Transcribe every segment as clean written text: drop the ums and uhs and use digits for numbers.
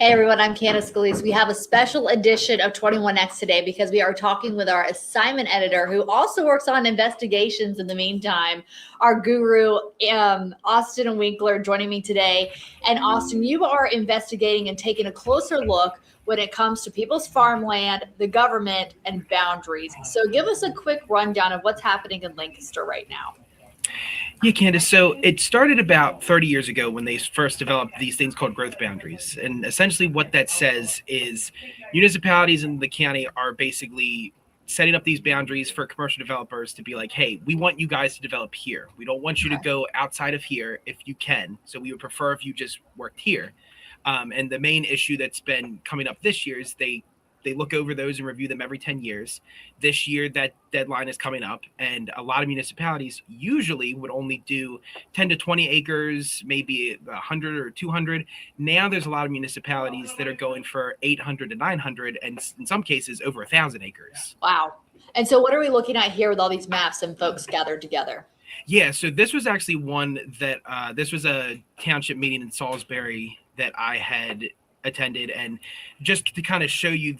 Hey everyone, I'm Candace, Scalese. We have a special edition of 21X today because we are talking with our assignment editor who also works on investigations in the meantime, our guru, Austin and Winkler, joining me today. And Austin, you are investigating and taking a closer look when it comes to people's farmland, the government, and boundaries. So give us a quick rundown of what's happening in Lancaster right now. Yeah, Candace. So it started about 30 years ago when they first developed these things called growth boundaries. And essentially what that says is municipalities in the county are basically setting up these boundaries for commercial developers to be like, hey, we want you guys to develop here. We don't want you to go outside of here if you can. So we would prefer if you just worked here. And the main issue that's been coming up this year is they look over those and review them every 10 years. This year, that deadline is coming up, and a lot of municipalities usually would only do 10 to 20 acres, maybe 100 or 200. Now there's a lot of municipalities that are going for 800 to 900, and in some cases over 1,000 acres. Wow. And so what are we looking at here with all these maps and folks gathered together? Yeah, so this was actually one that, this was a township meeting in Salisbury that I had attended, and just to kind of show you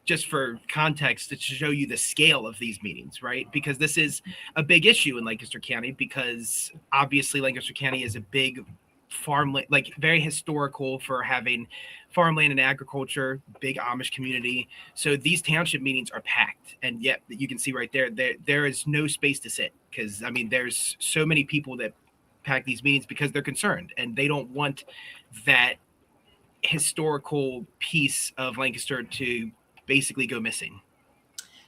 just for context, to show you the scale of these meetings, right? Because this is a big issue in Lancaster County, because obviously Lancaster County is a big farmland, like very historical for having farmland and agriculture, big Amish community. So these township meetings are packed, and yet you can see right there is no space to sit, because I mean there's so many people that pack these meetings because they're concerned and they don't want that historical piece of Lancaster to basically go missing.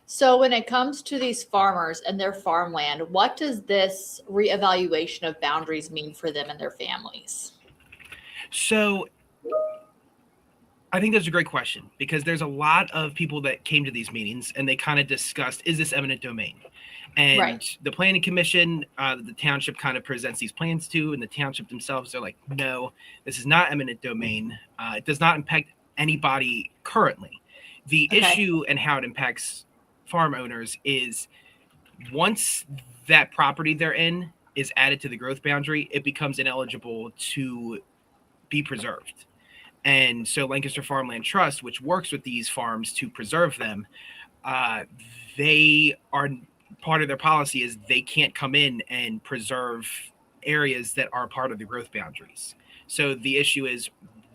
So when it comes to these farmers and their farmland, what does this reevaluation of boundaries mean for them and their families? So I think that's a great question, because there's a lot of people that came to these meetings and they kind of discussed, is this eminent domain? And right. The planning commission, the township kind of presents these plans to, and the township themselves are like, no, this is not eminent domain. It does not impact anybody currently. The issue and how it impacts farm owners is once that property they're in is added to the growth boundary, it becomes ineligible to be preserved. And so Lancaster Farmland Trust, which works with these farms to preserve them, they are part of their policy is they can't come in and preserve areas that are part of the growth boundaries. So the issue is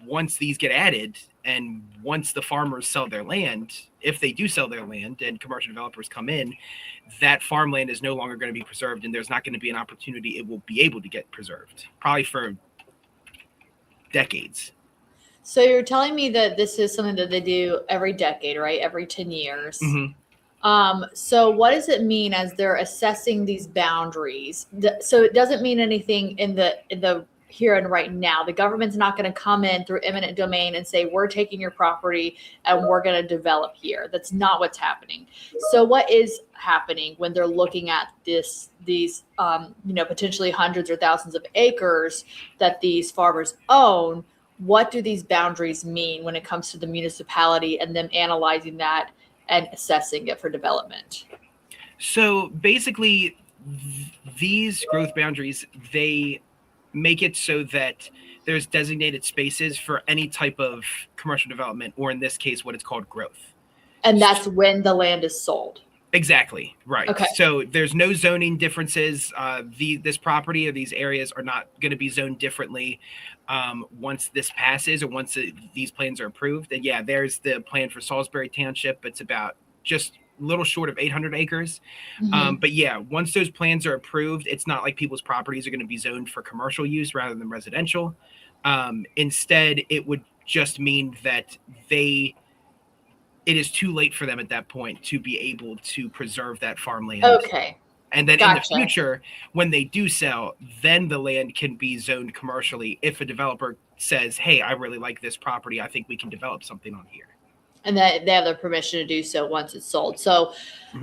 once these get added and once the farmers sell their land, if they do sell their land and commercial developers come in, that farmland is no longer going to be preserved, and there's not going to be an opportunity it will be able to get preserved, probably for decades. So you're telling me that this is something that they do every decade, right? Every 10 years. Mm-hmm. So what does it mean as they're assessing these boundaries? So it doesn't mean anything in the here and right now. The government's not going to come in through eminent domain and say, we're taking your property and we're going to develop here. That's not what's happening. So what is happening when they're looking at these potentially hundreds or thousands of acres that these farmers own? What do these boundaries mean when it comes to the municipality and them analyzing that and assessing it for development? So basically, these growth boundaries, they make it so that there's designated spaces for any type of commercial development, or in this case, what it's called growth. And that's when the land is sold. Exactly. Right. Okay. So there's no zoning differences. This property or these areas are not going to be zoned differently once this passes or once these plans are approved. And yeah, there's the plan for Salisbury Township. It's about just a little short of 800 acres. Mm-hmm. But yeah, once those plans are approved, it's not like people's properties are going to be zoned for commercial use rather than residential. Instead, it would just mean that it is too late for them at that point to be able to preserve that farmland. Okay. And then in the future, when they do sell, then the land can be zoned commercially if a developer says, hey, I really like this property, I think we can develop something on here. And that they have the permission to do so once it's sold. So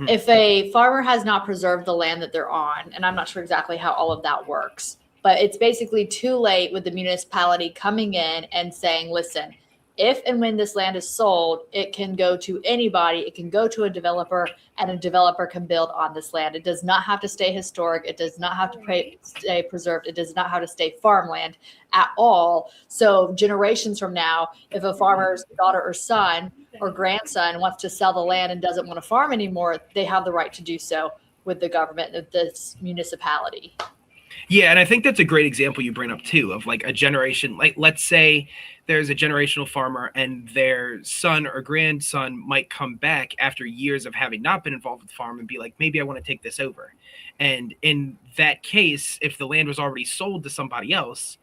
if a farmer has not preserved the land that they're on, and I'm not sure exactly how all of that works, but it's basically too late with the municipality coming in and saying, listen, if and when this land is sold, it can go to anybody. It can go to a developer, and a developer can build on this land. It does not have to stay historic. It does not have to stay preserved. It does not have to stay farmland at all. So generations from now, if a farmer's daughter or son or grandson wants to sell the land and doesn't want to farm anymore, they have the right to do so with the government of this municipality. Yeah, and I think that's a great example you bring up too, of like a generation. Like, let's say there's a generational farmer and their son or grandson might come back after years of having not been involved with the farm and be like, maybe I want to take this over. And in that case, if the land was already sold to somebody else,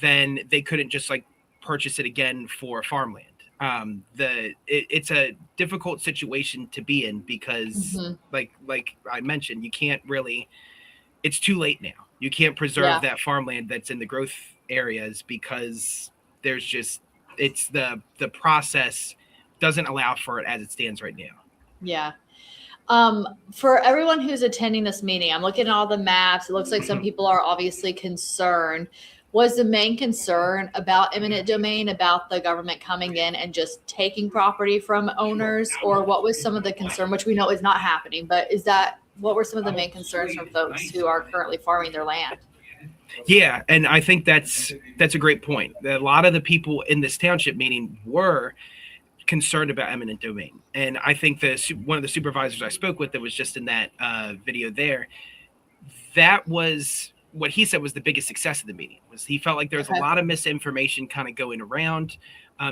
then they couldn't just like purchase it again for farmland. It's a difficult situation to be in because like I mentioned, you can't really, it's too late now. You can't preserve that farmland that's in the growth areas because there's just, it's the process doesn't allow for it as it stands right now. Yeah. For everyone who's attending this meeting, I'm looking at all the maps. It looks like some people are obviously concerned. Was the main concern about eminent domain, about the government coming in and just taking property from owners, or what was some of the concern, which we know is not happening, but what were some of the main concerns from folks who are currently farming their land? Yeah, and I think that's a great point. A lot of the people in this township meeting were concerned about eminent domain, and I think one of the supervisors I spoke with that was just in that video there, that was what he said was the biggest success of the meeting. Was he felt like there's a lot of misinformation kind of going around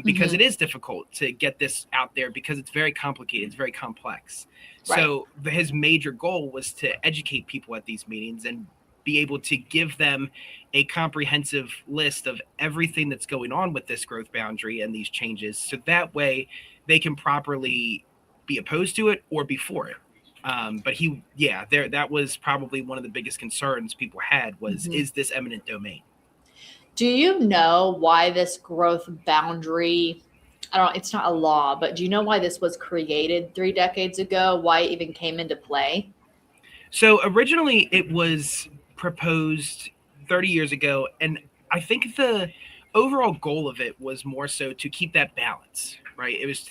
because it is difficult to get this out there because it's very complicated, it's very complex. Right. So his major goal was to educate people at these meetings and be able to give them a comprehensive list of everything that's going on with this growth boundary and these changes, so that way they can properly be opposed to it or be for it. But that was probably one of the biggest concerns people had was, is this eminent domain? Do you know why this growth boundary, it's not a law, but do you know why this was created 3 decades ago? Why it even came into play? So originally it was proposed 30 years ago. And I think the overall goal of it was more so to keep that balance, right? It was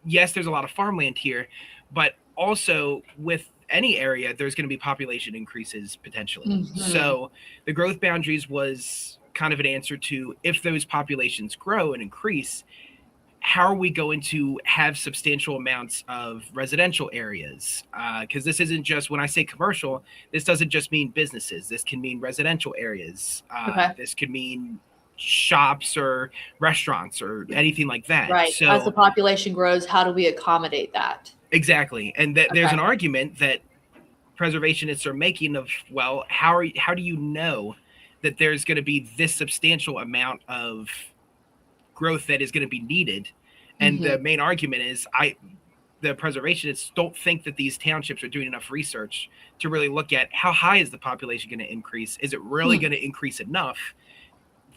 yes, there's a lot of farmland here, but also with any area, there's going to be population increases potentially. So the growth boundaries was kind of an answer to, if those populations grow and increase, how are we going to have substantial amounts of residential areas? Because this isn't just, when I say commercial, this doesn't just mean businesses. This can mean residential areas. This could mean shops or restaurants or anything like that. Right. So, as the population grows, how do we accommodate that? Exactly. And there's an argument that preservationists are making of, well, how do you know that there's going to be this substantial amount of growth that is going to be needed? And the main argument is the preservationists don't think that these townships are doing enough research to really look at how high is the population going to increase? Is it really going to increase enough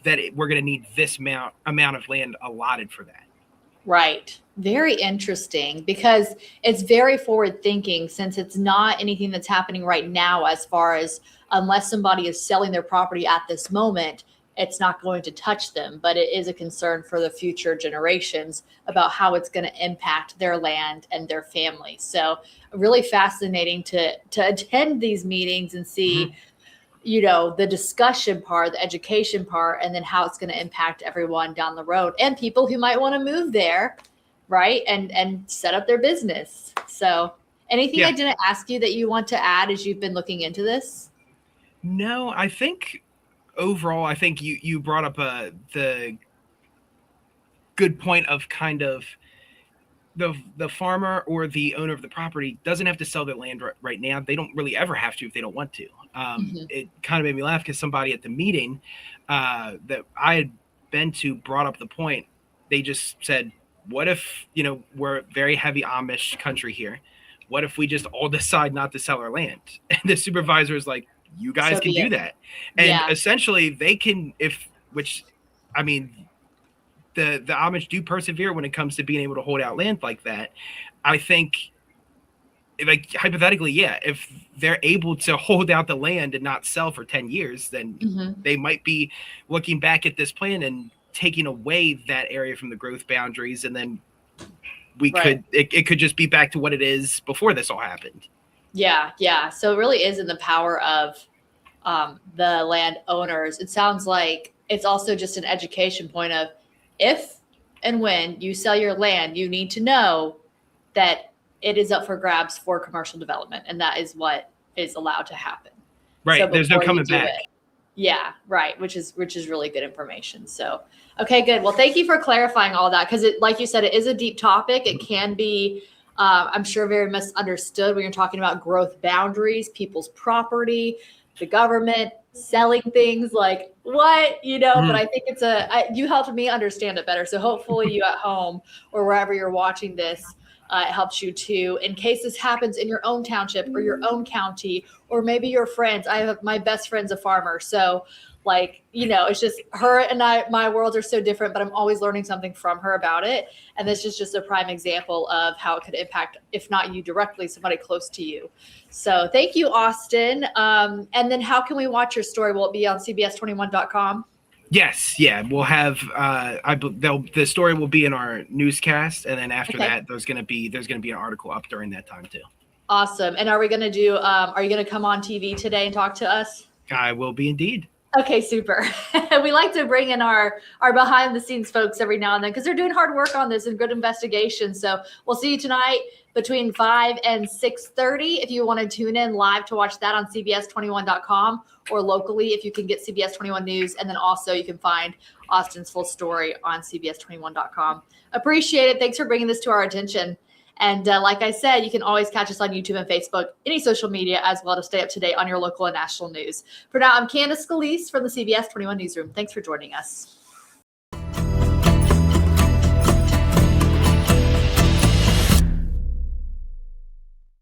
that we're going to need this amount of land allotted for that? Right. Very interesting, because it's very forward thinking, since it's not anything that's happening right now, as far as, unless somebody is selling their property at this moment, it's not going to touch them. But it is a concern for the future generations about how it's going to impact their land and their family. So really fascinating to attend these meetings and see, the discussion part, the education part, and then how it's going to impact everyone down the road and people who might want to move there, right? And set up their business. So anything I didn't ask you that you want to add as you've been looking into this? No, I think overall, I think you brought up the good point of kind of the farmer or the owner of the property doesn't have to sell their land right now. They don't really ever have to if they don't want to. It kind of made me laugh because somebody at the meeting that I had been to brought up the point. They just said, what if, we're a very heavy Amish country here. What if we just all decide not to sell our land? And the supervisor is like, you guys can do that. And essentially they can, the Amish do persevere when it comes to being able to hold out land like that. I think, like, hypothetically, if they're able to hold out the land and not sell for 10 years, then they might be looking back at this plan and taking away that area from the growth boundaries, and then Right. it could just be back to what it is before this all happened. Yeah. So it really is in the power of the landowners. It sounds like it's also just an education point of, if and when you sell your land, you need to know that it is up for grabs for commercial development, and that is what is allowed to happen. Right. So There's no before you coming do back. it- Yeah, right. Which is really good information. So, okay, good. Well, thank you for clarifying all that, because it, like you said, it is a deep topic. It can be, I'm sure, very misunderstood when you're talking about growth boundaries, people's property, the government selling things. Like, what, But I think you helped me understand it better. So hopefully you at home or wherever you're watching this, it helps you too, in case this happens in your own township or your own county, or maybe your friends. My best friend's a farmer. So it's just her and my worlds are so different, but I'm always learning something from her about it. And this is just a prime example of how it could impact, if not you directly, somebody close to you. So thank you, Austin. And then how can we watch your story? Will it be on CBS21.com? Yes, yeah, we'll have. The story will be in our newscast, and then after that, there's gonna be an article up during that time too. Awesome. And are you gonna come on TV today and talk to us? I will be indeed. Okay, super. We like to bring in our behind the scenes folks every now and then, because they're doing hard work on this and good investigation. So we'll see you tonight between 5 and 6:30. If you want to tune in live to watch that on CBS21.com, or locally if you can get CBS 21 News. And then also you can find Austin's full story on CBS21.com. Appreciate it. Thanks for bringing this to our attention. And like I said, you can always catch us on YouTube and Facebook, any social media as well, to stay up to date on your local and national news. For now, I'm Candace Scalese from the CBS 21 Newsroom. Thanks for joining us.